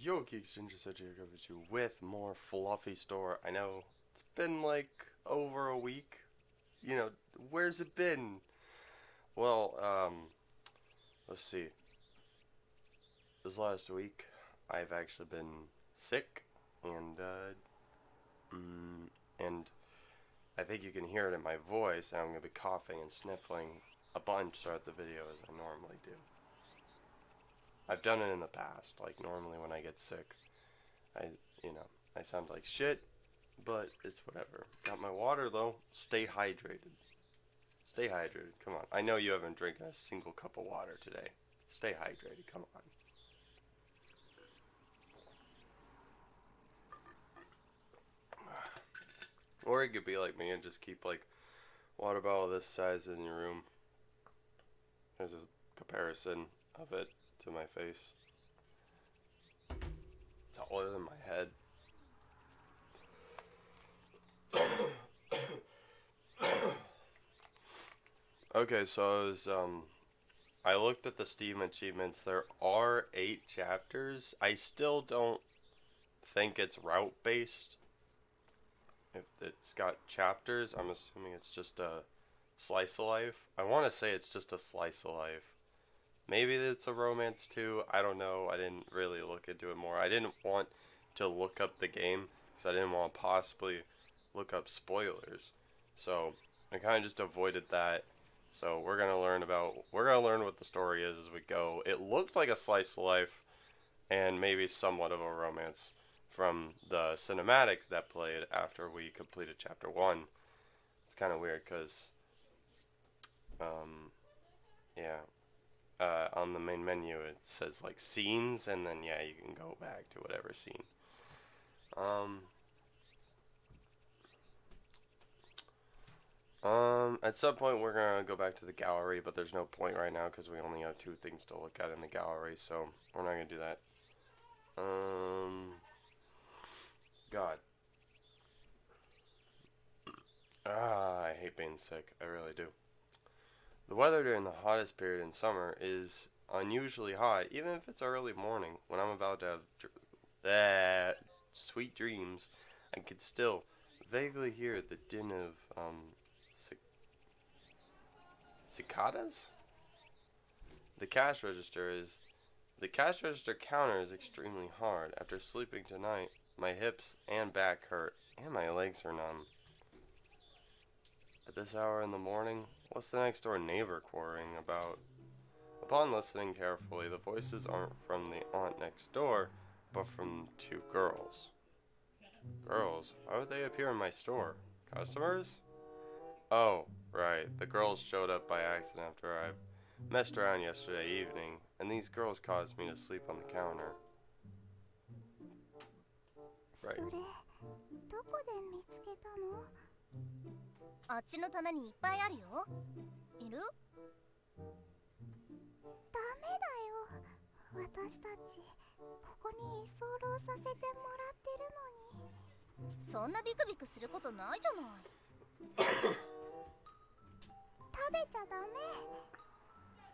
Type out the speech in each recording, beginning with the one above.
Yo, Geeks Ginger said you with more fluffy store. I know it's been like over a week. Where's it been? Well, let's see. This last week, I've actually been sick, and and I think you can hear it in my voice. And I'm gonna be coughing and sniffling a bunch throughout the video as I normally do. I've done it in the past. Like normally when I get sick, I you know I sound like shit, but it's whatever. Got my water though. Stay hydrated. Stay hydrated. Come on. I know you haven't drank a single cup of water today. Stay hydrated. Come on. Or you could be like me and just keep like water bottle this size in your room. There's a comparison of it to my face. Taller than my head. Okay, so I looked at the Steam achievements. There are 8 chapters. I still don't think it's route based. If it's got chapters, I'm assuming it's just a slice of life. I want to say it's just a slice of life. Maybe it's a romance too. I don't know. I didn't really look into it more. I didn't want to look up the game because I didn't want to possibly look up spoilers. So I kind of just avoided that. So we're gonna learn what the story is as we go. It looked like a slice of life, and maybe somewhat of a romance from the cinematics that played after we completed chapter 1. It's kind of weird because, yeah, on the main menu it says like scenes, and then yeah, you can go back to whatever scene. At some point we're gonna go back to the gallery, but there's no point right now because we only have 2 things to look at in the gallery, so we're not gonna do that. God. I hate being sick. I really do. The weather during the hottest period in summer is unusually hot, even if it's early morning. When I'm about to have sweet dreams, I can still vaguely hear the din of cicadas. The cash register is the cash register counter is extremely hard. After sleeping tonight, my hips and back hurt, and my legs are numb. At this hour in the morning, what's the next door neighbor quarreling about? Upon listening carefully, the voices aren't from the aunt next door, but from 2 girls. Girls? Why would they appear in my store? Customers? Oh, right. The girls showed up by accident after I messed around yesterday evening, and these girls caused me to sleep on the counter. Right. それどこで見つけたの？あっちの棚にいっぱいあるよ。いる？ダメだよ。私たちここに居候させてもらってるのに。そんなビクビクすることないじゃない。食べちゃダメ。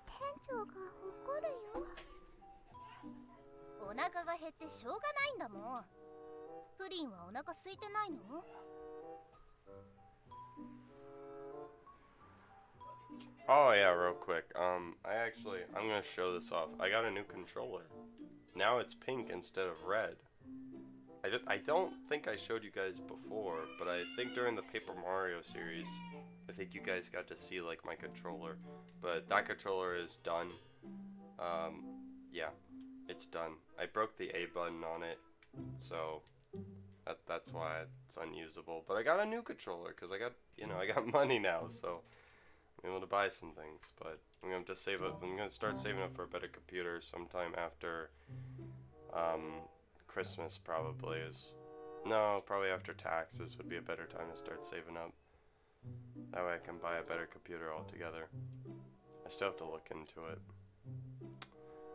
店長が怒るよ。お腹が減ってしょうがないんだもん。プリンはお腹空いてないの？ Oh yeah, real quick. I'm gonna show this off. I got a new controller. Now it's pink instead of red. I don't think I showed you guys before, but I think during the Paper Mario series, I think you guys got to see like my controller. But that controller is done. Yeah, it's done. I broke the A button on it, so that's why it's unusable. But I got a new controller because I got money now, so I'm able to buy some things. But I'm gonna have to save up. I'm gonna start saving up for a better computer sometime after Christmas probably is. No, probably after taxes would be a better time to start saving up. That way I can buy a better computer altogether. I still have to look into it.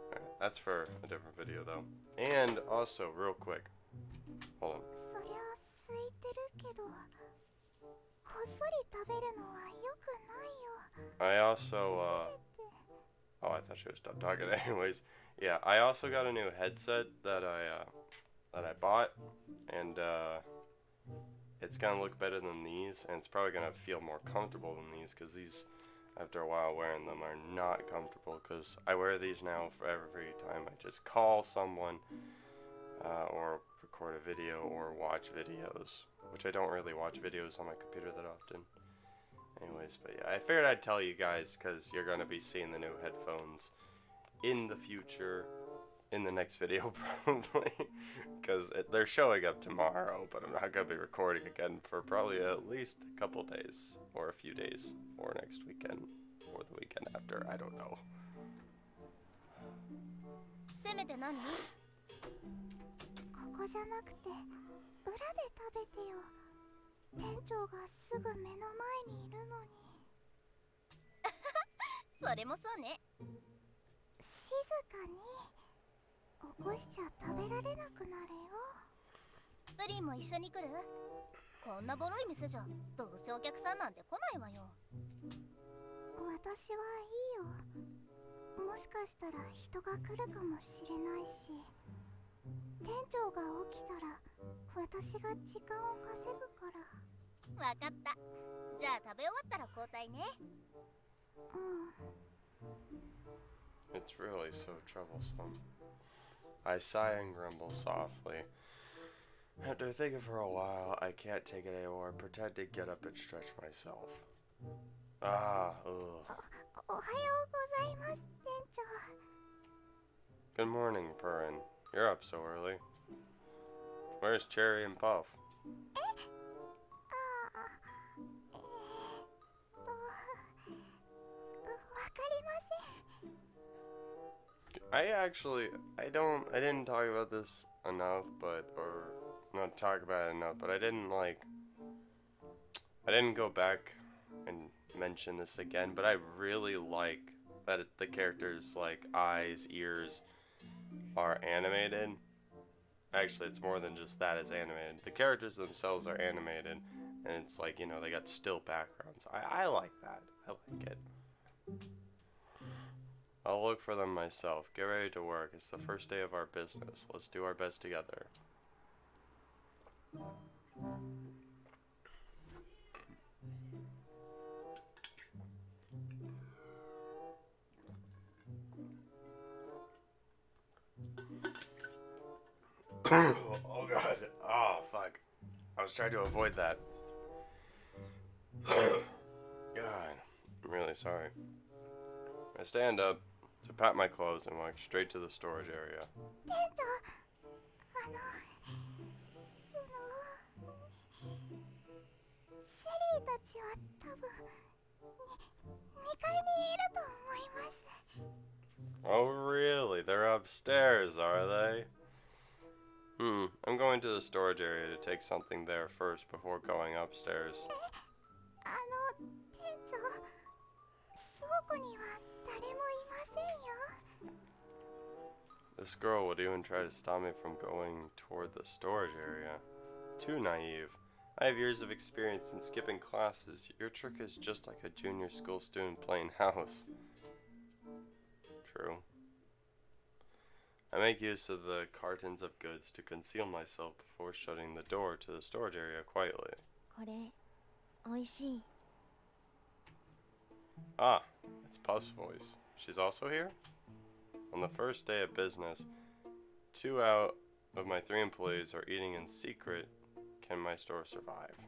Alright, that's for a different video though. And also, real quick. Hold on. そりゃ空いてるけど、こっそり食べるのは良くないよ。 I also, oh, I thought she was done talking. Anyways, Yeah, I also got a new headset that I bought, and it's gonna look better than these, and it's probably gonna feel more comfortable than these, because these, after a while wearing them, are not comfortable. Because I wear these now for every time I just call someone, or record a video, or watch videos, which I don't really watch videos on my computer that often. Anyways, but yeah, I figured I'd tell you guys, because you're gonna be seeing the new headphones in the future, in the next video probably, because they're showing up tomorrow, but I'm not going to be recording again for probably at least a couple days, or a few days, or next weekend, or the weekend after, I don't know. せめて何？ここじゃなくて裏で食べてよ。店長がすぐ目の前にいるのに。それもそうね。静かに。起こしちゃ食べられなくなるよ。プリンも一緒に来る？こんなボロい店じゃどうせお客さんなんて来ないわよ。私はいいよ。もしかしたら人が来るかもしれないし、店長が起きたら私が時間を稼ぐから。わかった。じゃあ食べ終わったら交代ね。It's really so troublesome. I sigh and grumble softly. After thinking for a while, I can't take it anymore. Pretend to get up and stretch myself. Ah, ugh. おはようございます、店長。Good morning, Purin. You're up so early. Where's Cherry and Puff? わかりません。I didn't talk about this enough, or not talk about it enough, but I didn't go back and mention this again, but I really like that the characters' eyes, ears are animated. Actually, it's more than just that is animated. The characters themselves are animated, and it's they got still backgrounds. I like that. I like it. I'll look for them myself. Get ready to work. It's the first day of our business. Let's do our best together. Oh god. Oh fuck. I was trying to avoid that. God. I'm really sorry. I stand up to pat my clothes and walk straight to the storage area. 店長、シェリーたちは多分2階にいると思います。Oh really? They're upstairs, are they? I'm going to the storage area to take something there first before going upstairs. 店長、倉庫には誰もいませんよ。This girl would even try to stop me from going toward the storage area. Too naive. I have years of experience in skipping classes. Your trick is just like a junior school student playing house. True. I make use of the cartons of goods to conceal myself before shutting the door to the storage area quietly. これ、おいしい。Ah, it's Puff's voice. She's also here? On the first day of business, 2 out of my 3 employees are eating in secret. Can my store survive?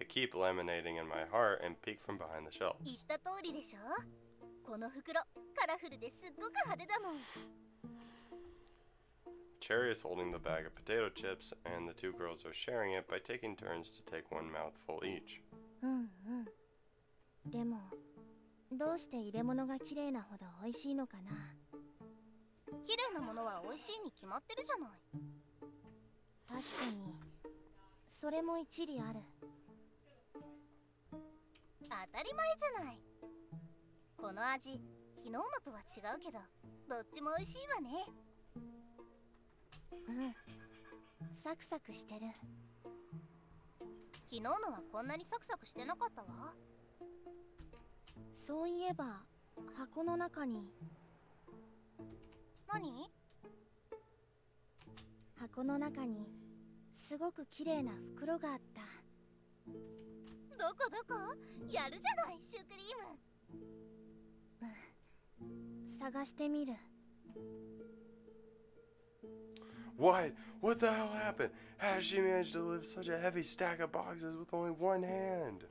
I keep laminating in my heart and peek from behind the 言っ shelves. た通りでしょ。この袋、カラフルですっごく派手だもん。Cherry is holding the bag of potato chips, and the 2 girls are sharing it by taking turns to take 1 mouthful each. でも、どうして入れ物が綺麗なほど美味しいのかな。綺麗なものは美味しいに決まってるじゃない。確かに、それも一理ある。当たり前じゃない。この味、昨日のとは違うけど、どっちも美味しいわね。サクサクしてる。昨日のはこんなにサクサクしてなかったわ。そういえば箱の中に何？箱の中にすごく綺麗な袋があった。どこどこ？やるじゃない、シュークリーム。探してみる。What? What the hell happened? How did she manage to lift such a heavy stack of boxes with only one hand?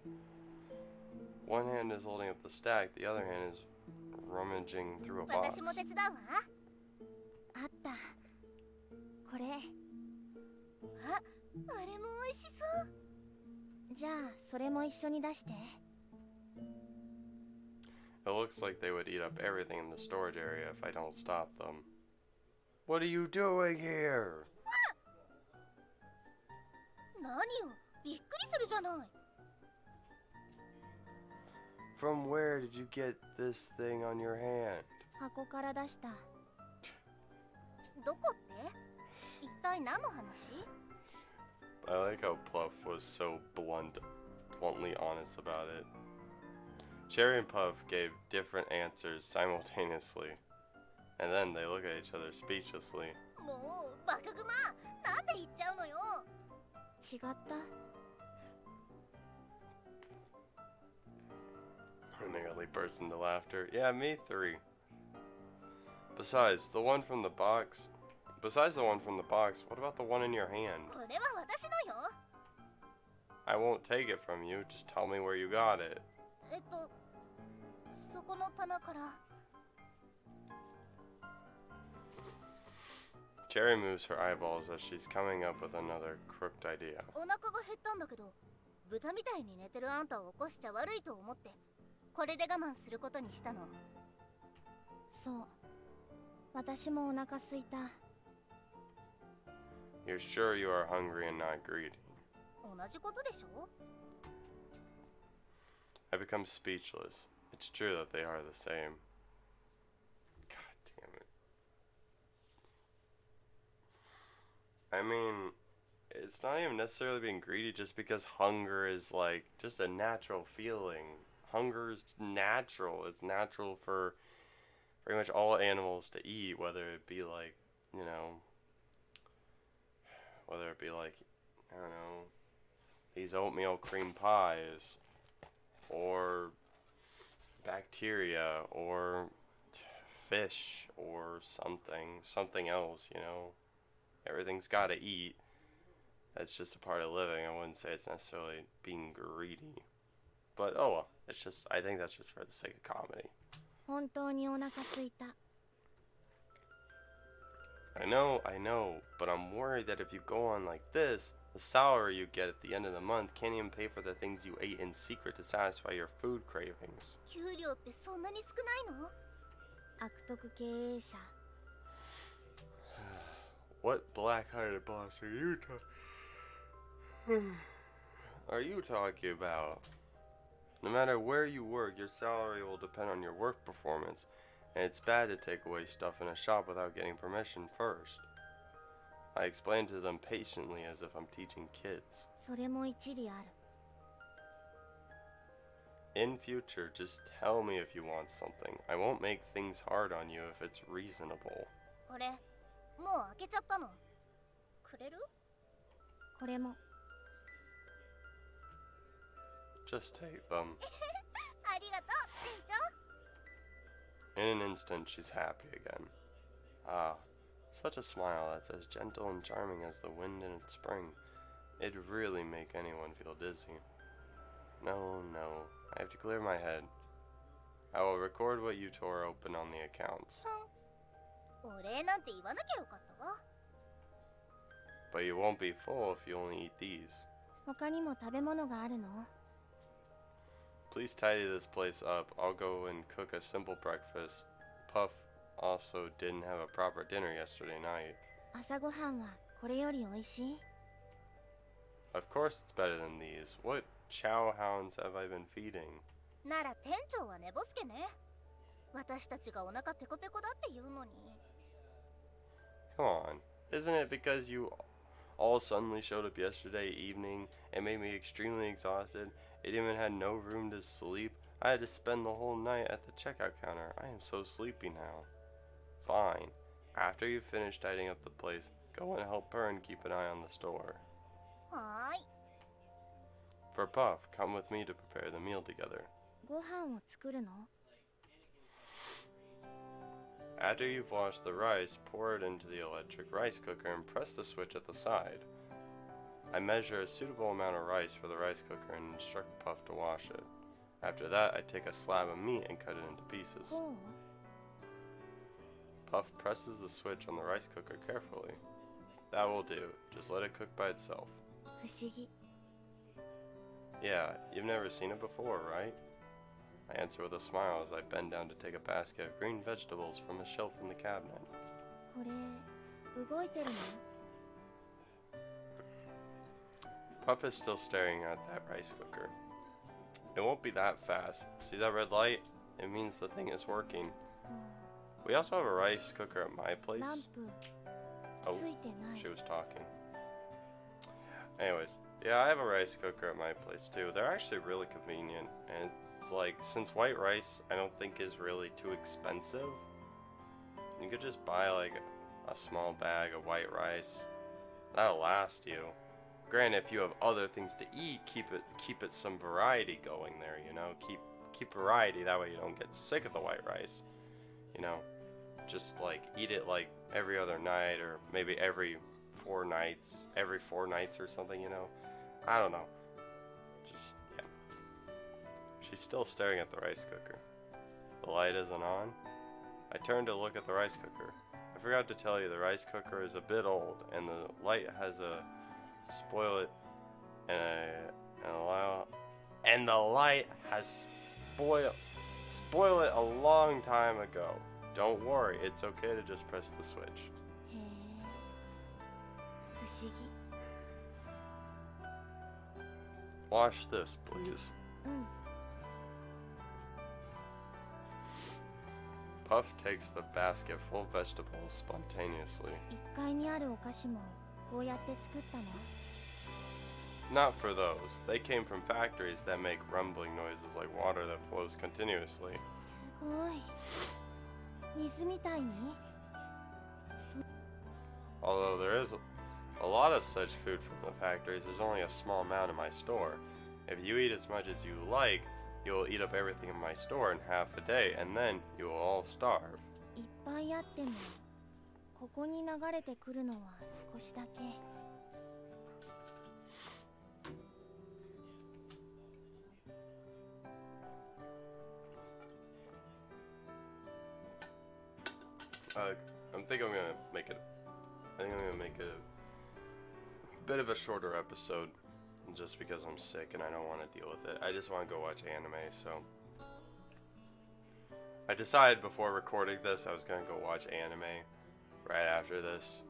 One hand is holding up the stack, the other hand is rummaging through a 私 box. も手伝うわ。あった。これ。あ、あれも美味しそう。じゃあそれも一緒に出して。It looks like they would eat up everything in the storage area if I don't stop them. What are you doing here? 何よ、びっくりするじゃない。From where did you get this thing on your hand? 箱から出した。どこって？一体何の話？ I like how Puff was so bluntly honest about it. Cherry and Puff gave different answers simultaneously, and then they look at each other speechlessly. もうバカグマ、なんで言っちゃうのよ。違った。I nearly burst into laughter. Yeah, me three. Besides the one from the box, what about the one in your hand? これは私のよ。I won't take it from you, just tell me where you got it. そこの棚から。Cherry moves her eyeballs as she's coming up with another crooked idea. お腹が減ったんだけど、豚みたいに寝てるあんたを起こしちゃ悪いと思って、これで我慢することにしたの。そう。私もお腹すいた。You're sure you are hungry and not greedy? 同じことでしょ？ I become speechless. It's true that they are the same. God damn it. I mean, it's not even necessarily being greedy just because hunger is like just a natural feeling. Hunger is natural. It's natural for pretty much all animals to eat, whether it be like, I don't know, these oatmeal cream pies, or bacteria, or fish, or something else, Everything's gotta eat. That's just a part of living. I wouldn't say it's necessarily being greedy. But, oh well. I think that's just for the sake of comedy. 本当にお腹すいた。I know, but I'm worried that if you go on like this, the salary you get at the end of the month can't even pay for the things you ate in secret to satisfy your food cravings. 給料ってそんなに少ないの？悪徳経営者。What black-hearted boss are you talking about? No matter where you work, your salary will depend on your work performance, and it's bad to take away stuff in a shop without getting permission first. I explained to them patiently as if I'm teaching kids. それも一理ある。In future, just tell me if you want something. I won't make things hard on you if it's reasonable. これ、もう開けちゃったの。くれる？これも。Just take them. ありがとう、店長。 In an instant, she's happy again. Ah, such a smile that's as gentle and charming as the wind in its spring. It'd really make anyone feel dizzy. No, I have to clear my head. I will record what you tore open on the accounts. お礼なんて言わなきゃよかったわ。But you won't be full if you only eat these. 他にも食べ物があるの？ Please tidy this place up. I'll go and cook a simple breakfast. Puff also didn't have a proper dinner yesterday night. 朝ごはんはこれよりおいしい？ Of course it's better than these. What chow hounds have I been feeding? なら店長は寝ぼすけね。私たちがお腹ペコペコだって言うのに。Come on. Isn't it because you all suddenly showed up yesterday evening and made me extremely exhausted? It even had no room to sleep. I had to spend the whole night at the checkout counter. I am so sleepy now. Fine. After you've finished tidying up the place, go and help her and keep an eye on the store. はーい。 For Puff, come with me to prepare the meal together. ご飯を作るの？ After you've washed the rice, pour it into the electric rice cooker and press the switch at the side. I measure a suitable amount of rice for the rice cooker and instruct Puff to wash it. After that, I take a slab of meat and cut it into pieces. こう？ Puff presses the switch on the rice cooker carefully. That will do. Just let it cook by itself. 不思議。 Yeah, you've never seen it before, right? I answer with a smile as I bend down to take a basket of green vegetables from a shelf in the cabinet. これ動いてるの？ Puff is still staring at that rice cooker. It won't be that fast. See that red light? It means the thing is working. We also have a rice cooker at my ラン place. プ Oh, ついてない。 she was talking. Anyways, yeah, I have a rice cooker at my place too. They're actually really convenient, and it's like, since white rice I don't think is really too expensive, you could just buy like a small bag of white rice. That'll last you. Granted, if you have other things to eat, keep it some variety going there, you know? Keep variety, that way you don't get sick of the white rice. You know? Just like eat it like every other night, or maybe every 4 nights or something, you know? I don't know. Just, yeah. She's still staring at the rice cooker. The light isn't on. I turn to look at the rice cooker. I forgot to tell you, the rice cooker is a bit old, and the light has and the light has spoiled it a long time ago. Don't worry, it's okay to just press the switch. へえ。不思議。 Wash this, please. うん。 Puff takes the basket full of vegetables spontaneously. 1階にあるお菓子もこうやって作ったの？ Not for those. They came from factories that make rumbling noises like water that flows continuously. すごい。水みたいに？ Although there is a lot of such food from the factories, there's only a small amount in my store. If you eat as much as you like, you will eat up everything in my store in half a day, and then you will all starve. いっぱいあってもここに流れてくるのは少しだけ。 I think I'm gonna make it a bit of a shorter episode, just because I'm sick and I don't want to deal with it. I just want to go watch anime, so I decided before recording this I was gonna go watch anime right after this,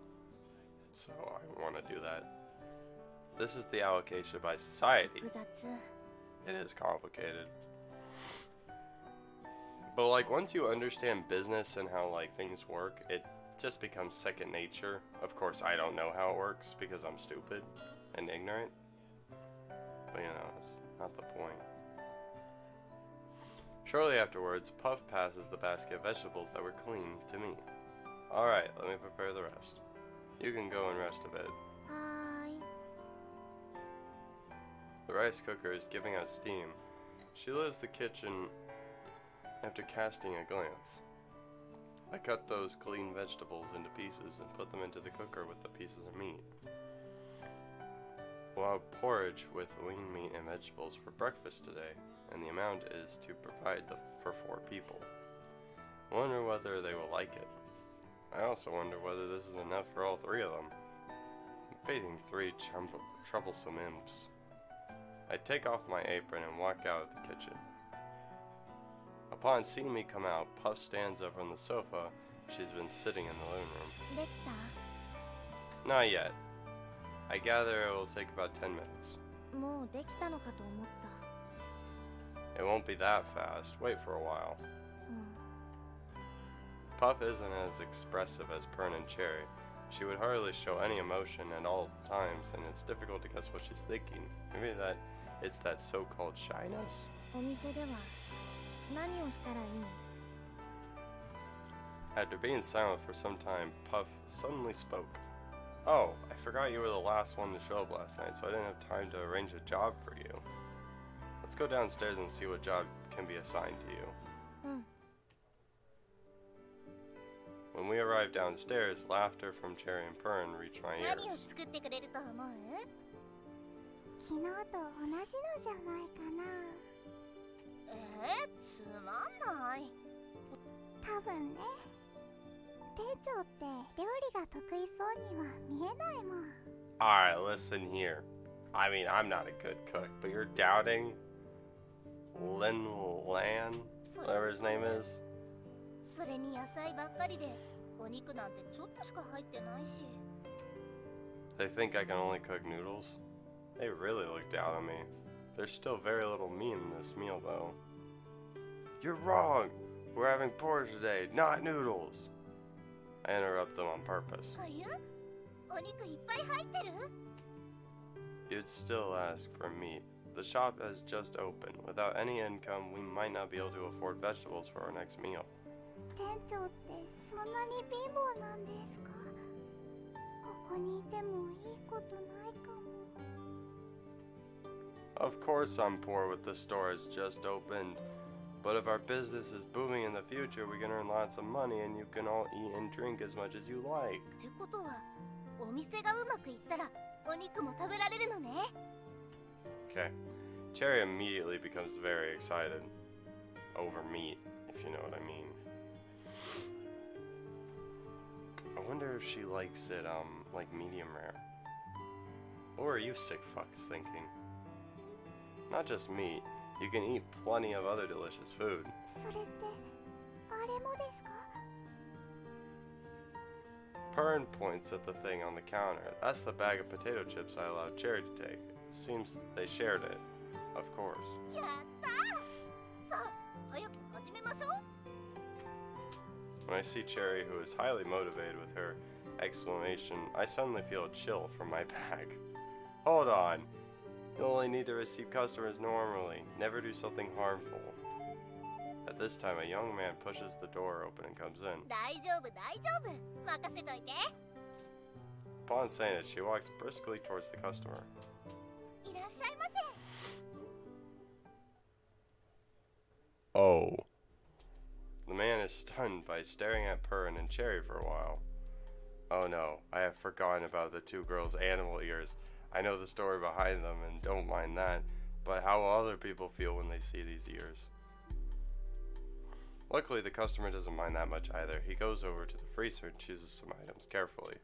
so I want to do that. This is the allocation by society. 複雑。 It is complicated. But like, once you understand business and how like things work, it just becomes second nature. Of course, I don't know how it works because I'm stupid and ignorant. But you know, that's not the point. Shortly afterwards, Puff passes the basket of vegetables that were clean to me. Alright, let me prepare the rest. You can go and rest a bit. はーい。 The rice cooker is giving out steam. She leaves the kitchen after casting a glance. I cut those clean vegetables into pieces and put them into the cooker with the pieces of meat. We'll have porridge with lean meat and vegetables for breakfast today, and the amount is to provide for 4 people. I wonder whether they will like it. I also wonder whether this is enough for all 3 of them. I'm facing 3 troublesome imps. I take off my apron and walk out of the kitchen. Upon seeing me come out, Puff stands up on the sofa she's been sitting in the living room. できた？ Not yet. I gather it will take about 10 minutes. もうできたのかと思った。 It won't be that fast. Wait for a while. うん。 Puff isn't as expressive as Pern and Cherry. She would hardly show any emotion at all times, and it's difficult to guess what she's thinking. Maybe it's that so-called shyness? お店では何をしたらいい？ After being silent for some time, Puff suddenly spoke. Oh, I forgot you were the last one to show up last night, so I didn't have time to arrange a job for you. Let's go downstairs and see what job can be assigned to you. When we arrived downstairs, laughter from Cherry and Pern reached my 何を ears. 作ってくれると思う？昨日と同じのじゃないかな。つまんない。多分ね。店長って料理が得意そうには見えないもん。Alright, listen here. I mean, I'm not a good cook, but you're doubting Lin Lan, whatever his name is? それに野菜ばっかりで、お肉なんてちょっとしか入ってないし。They think I can only cook noodles? They really look down on me. There's still very little meat in this meal, though. You're wrong! We're having porridge today, not noodles! I interrupt them on purpose. あゆ？お肉いっぱい入ってる？ You'd still ask for meat. The shop has just opened. Without any income, we might not be able to afford vegetables for our next meal. 店長ってそんなに貧乏なんですか？ここにいてもいいことないかも。Of course I'm poor with the store has just opened. But if our business is booming in the future, we can earn lots of money and you can all eat and drink as much as you like. ってことは、お店がうまくいったらお肉も食べられるのね。Okay. Cherry immediately becomes very excited. Over meat, if you know what I mean. I wonder if she likes it, like medium rare. What are you sick fucks thinking? Not just meat. You can eat plenty of other delicious food. それってあれもですか？ Pern points at the thing on the counter. That's the bag of potato chips I allowed Cherry to take. It seems they shared it. Of course. やったー！さあ、早く始めましょう。 When I see Cherry, who is highly motivated with her exclamation, I suddenly feel a chill from my back. Hold on. You only need to receive customers normally. Never do something harmful. At this time, a young man pushes the door open and comes in. 大丈夫、大丈夫。任せといて。Upon saying it, she walks briskly towards the customer. いらっしゃいませ。 Oh. The man is stunned by staring at Pern and Cherry for a while. Oh no, I have forgotten about the two girls' animal ears. I know the story behind them and don't mind that, but how will other people feel when they see these ears? Luckily, the customer doesn't mind that much either. He goes over to the freezer and chooses some items carefully.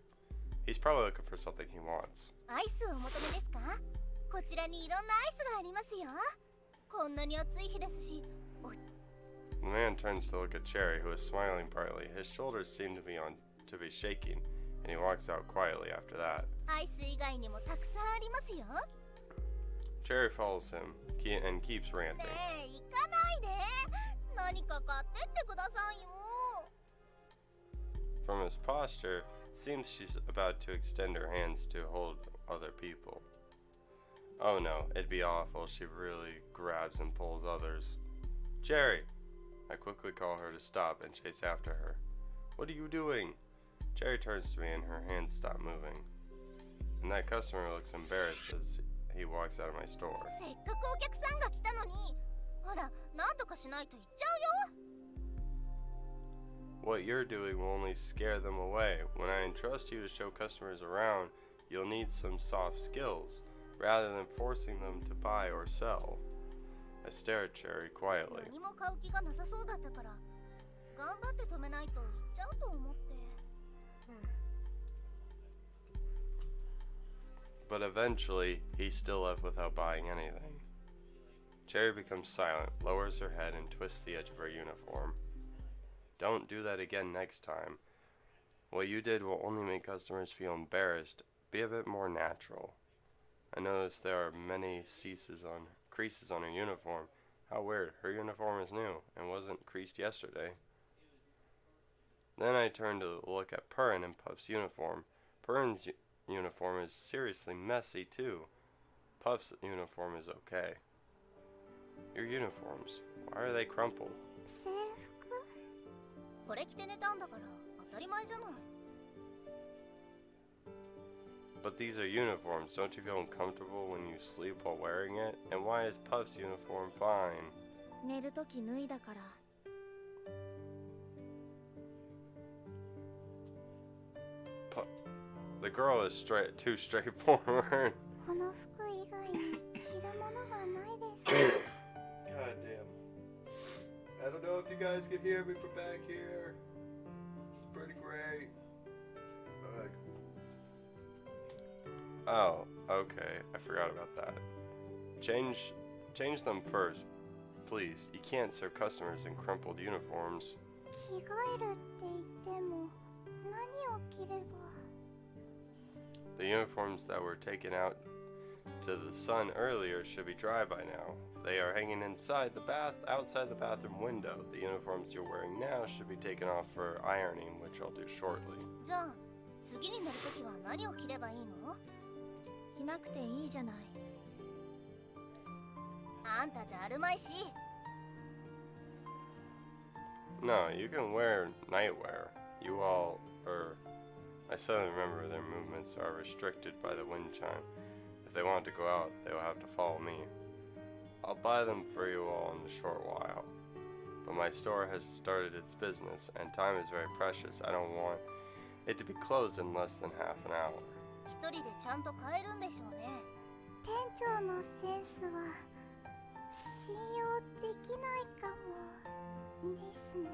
He's probably looking for something he wants. アイスをお求めですか？こちらにいろんなアイスがありますよ。こんなに暑い日ですし。 The man turns to look at Cherry, who is smiling brightly. His shoulders seem to be shaking, and he walks out quietly after that. アイス以外にもたくさんありますよ。 Cherry follows him and keeps ranting. ねえ、行かないで。何か買ってってくださいよ。 From his posture, it seems she's about to extend her hands to hold other people. Oh no, it'd be awful if she really grabs and pulls others. Cherry! I quickly call her to stop and chase after her. What are you doing? Cherry turns to me and her hands stop moving. And that customer looks embarrassed as he walks out of my store. せっかくお客さんが来たのに。ほら、なんとかしないと行っちゃうよ。 What you're doing will only scare them away. When I entrust you to show customers around, you'll need some soft skills, rather than forcing them to buy or sell. I stare at Cherry quietly. 何も買う気がなさそうだったから、頑張って止めないと行っちゃうと思って。 But eventually, he's still left without buying anything. Cherry becomes silent, lowers her head, and twists the edge of her uniform. Don't do that again next time. What you did will only make customers feel embarrassed. Be a bit more natural. I noticed there are many creases on her uniform. How weird, her uniform is new and wasn't creased yesterday. Then I turned to look at Pern and Puff's uniform. Pern's uniform is seriously messy too. Puff's uniform is okay. Your uniforms, why are they crumpled? 制服？これ着て寝たんだから当たり前じゃない。 But these are uniforms. Don't you feel uncomfortable when you sleep while wearing it? And why is Puff's uniform fine? 寝るとき脱いだから。 The girl is too straightforward. この服以外に着るものがないです。 God damn. I don't know if you guys can hear me from back here. It's pretty great. Oh, okay. I forgot about that. Change them first, please. You can't serve customers in crumpled uniforms. 着替えるって言っても何を着れば。 The uniforms that were taken out to the sun earlier should be dry by now. They are hanging outside the bathroom window. The uniforms you're wearing now should be taken off for ironing, which I'll do shortly. じゃあ次に寝るときは何を着ればいいの？着なくていいじゃない。あんたじゃあるまいし。 No, you can wear nightwear. You all I suddenly remember their movements are restricted by the wind chime. If they want to go out, they will have to follow me. I'll buy them for you all in a short while. But my store has started its business, and time is very precious. I don't want it to be closed in less than half an hour. 一人でちゃんと買えるんでしょうね。店長のセンスは信用できないかもですね。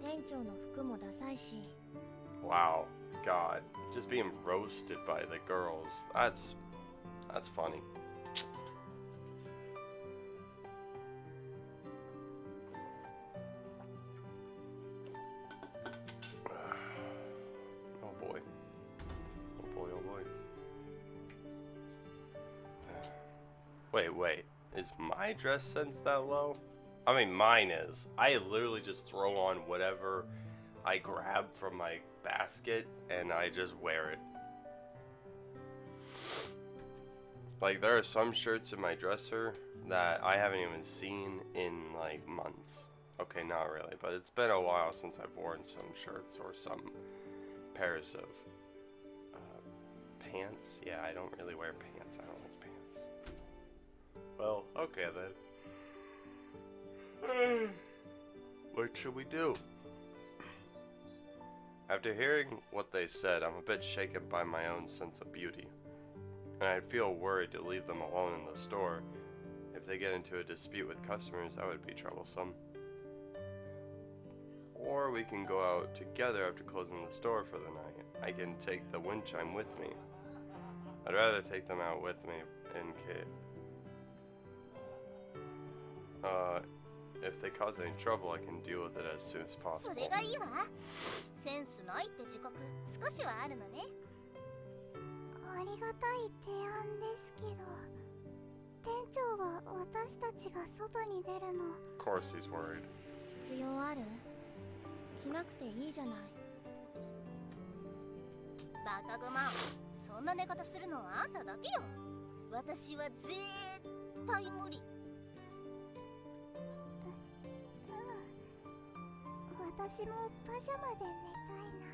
店長の服もダサいし。 Wow, God, just being roasted by the girls. That's funny. Oh boy. Oh boy, oh boy. Wait. Is my dress sense that low? I mean, mine is. I literally just throw on whatever I grab from my basket and I just wear it. Like, there are some shirts in my dresser that I haven't even seen in like months. Okay, not really, but it's been a while since I've worn some shirts or some pairs of pants. Yeah, I don't really wear pants. I don't like pants. Well, okay then. What should we do? After hearing what they said, I'm a bit shaken by my own sense of beauty, and I feel worried to leave them alone in the store. If they get into a dispute with customers, that would be troublesome. Or we can go out together after closing the store for the night. I can take the wind chime with me. I'd rather take them out with me in case if they cause any trouble, I can deal with it as soon as そ possible. れがいいわ。センスないって自覚少しはあるのね。ありがたい提案ですけど、店長は私たちが外に出るの。 Of course he's worried. 必要ある？着なくていいじゃない。バカグマ、そんな寝方するのはあんただけよ。私は絶対無理。私もパジャマで寝たいな。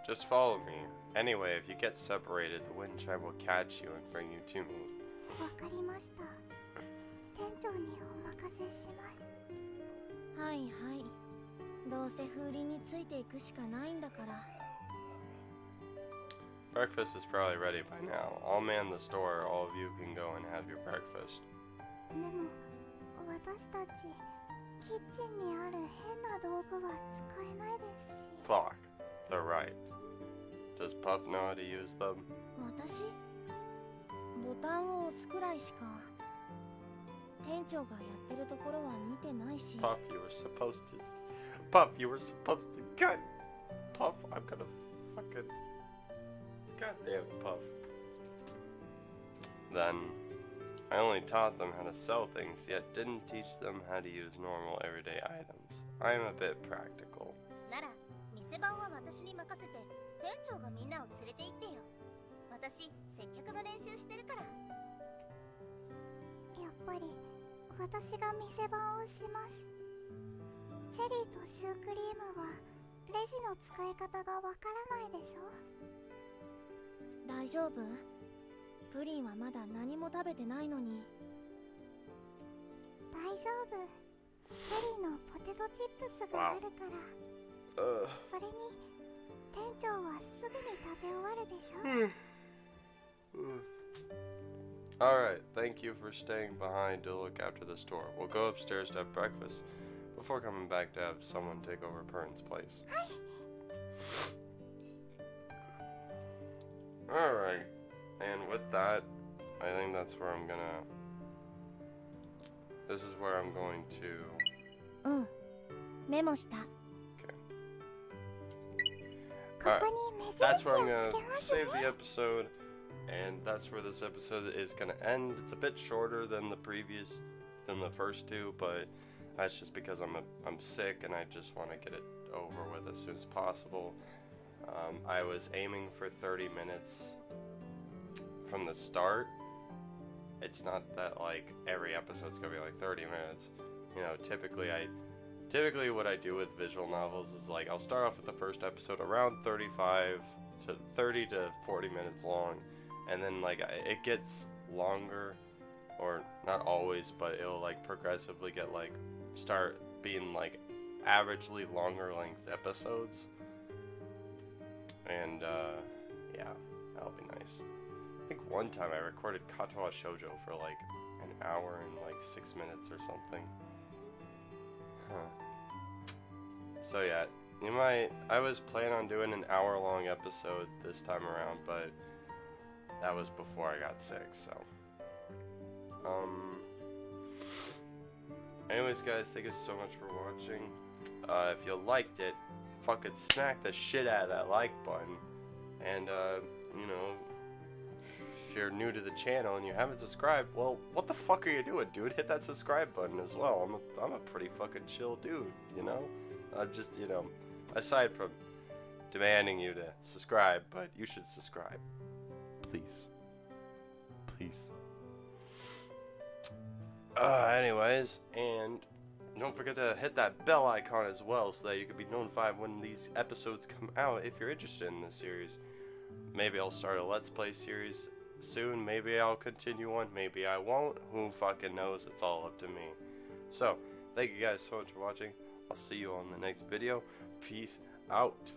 Just follow me. Anyway, if you get separated, the wind chime will catch you and bring you to me. わかりました。店長にお任せします。はいはい。どうせ風鈴についていくしかないんだから。 Breakfast is probably ready by now. I'll man the store. All of you can go and have your breakfast. でも私たちキッチンにある変な道具は使えないですし。 Fuck. They're right. Does Puff know how to use them? 私？ボタンを押すくらいしか。店長がやってるところは見てないし。 Puff, you were supposed to. Puff, you were supposed to. God. Puff, I'm gonna fucking. God damn it, Puff. Then, I only taught them how to sell things, yet didn't teach them how to use normal everyday items. I am a bit practical. なら店番は私に任せて店長がみんなを連れて行ってよ。私接客の練習してるから。やっぱり私が店番をします。チェリーとシュークリームはレジの使い方がわからないでしょ。大丈夫？プリンはまだ何も食べてないのに。大丈夫。チェリーのポテトチップスがあるから。それに店長はすぐに食べ終わるでしょ。Alright, thank you for staying behind to look after the store. We'll go upstairs to have breakfast before coming back to have someone take over Pern's place. Alright, and with that, I think that's where I'm gonna... This is where I'm going to... うん、メモした。ここに目印 That's を where I'm つけ gonna ますね。 save the episode, and that's where this episode is gonna end. It's a bit shorter than the first two, but that's just because I'm sick and I just want to get it over with as soon as possible. I was aiming for 30 minutes from the start. It's not that like every episode's gonna be like 30 minutes. You know, typically what I do with visual novels is like I'll start off with the first episode around 30 to 40 minutes long, and then like it gets longer, or not always, but it'll like progressively get like start being like averagely longer length episodes, and yeah, that'll be nice. I think one time I recorded Katawa Shoujo for like an hour and like 6 minutes or something. So yeah, I was planning on doing an hour-long episode this time around, but that was before I got sick, so. Anyways, guys, thank you so much for watching. If you liked it, fucking smack the shit out of that like button. And, you know, if you're new to the channel and you haven't subscribed, well, what the fuck are you doing, dude? Hit that subscribe button as well. I'm a pretty fucking chill dude, you know? Just, you know, aside from demanding you to subscribe, but you should subscribe. Please. Please. Anyways, and don't forget to hit that bell icon as well so that you can be notified when these episodes come out if you're interested in this series. Maybe I'll start a Let's Play series soon. Maybe I'll continue one. Maybe I won't. Who fucking knows? It's all up to me. So, thank you guys so much for watching. I'll see you on the next video. Peace out.